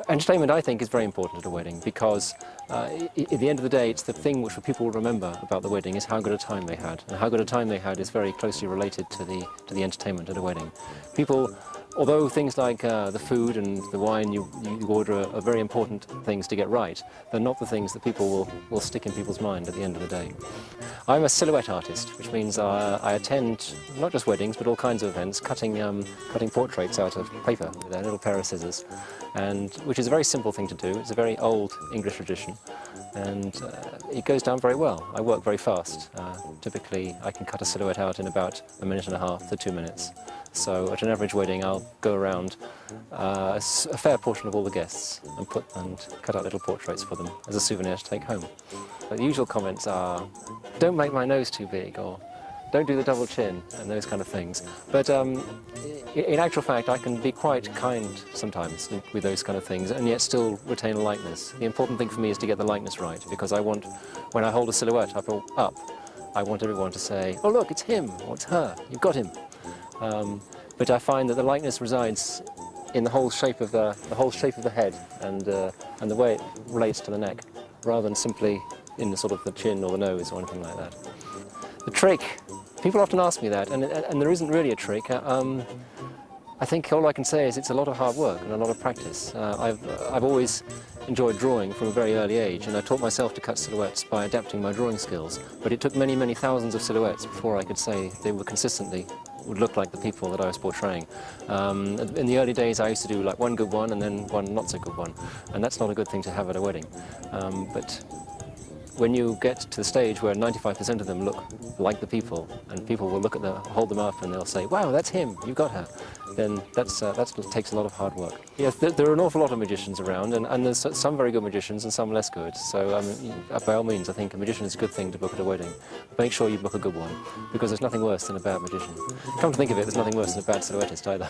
Entertainment, I think, is very important at a wedding because at the end of the day, it's the thing which people will remember about the wedding is how good a time they had. And how good a time they had is very closely related to the entertainment at a wedding. People, although things like the food and the wine you order are very important things to get right, they're not the things that people will stick in people's mind at the end of the day. I'm a silhouette artist, which means I attend not just weddings but all kinds of events, cutting portraits out of paper with a little pair of scissors, and which is a very simple thing to do. It's a very old English tradition, and it goes down very well. I work very fast. Typically I can cut a silhouette out in about 1.5 minutes to 2 minutes. So at an average wedding I'll go around a fair portion of all the guests and cut out little portraits for them as a souvenir to take home. The usual comments are, don't make my nose too big, or don't do the double chin, and those kind of things. But in actual fact, I can be quite kind sometimes with those kind of things, and yet still retain a likeness. The important thing for me is to get the likeness right, because I want, when I hold a silhouette up, I want everyone to say, oh look, it's him, or it's her, you've got him. But I find that the likeness resides in the whole shape of the head and the way it relates to the neck, rather than simply in the sort of the chin or the nose or anything like that. The trick, people often ask me that, and there isn't really a trick. I think all I can say is it's a lot of hard work and a lot of practice. I've always enjoyed drawing from a very early age, and I taught myself to cut silhouettes by adapting my drawing skills. But it took many, many thousands of silhouettes before I could say they were consistently would look like the people that I was portraying. In the early days I used to do like one good one and then one not so good one, and that's not a good thing to have at a wedding. But when you get to the stage where 95% of them look like the people, and people will hold them up and they'll say, wow, that's him, you got her, then that takes a lot of hard work. Yes, there are an awful lot of magicians around, and there's some very good magicians and some less good. So by all means, I think a magician is a good thing to book at a wedding. Make sure you book a good one, because there's nothing worse than a bad magician. Come to think of it, there's nothing worse than a bad silhouettist either.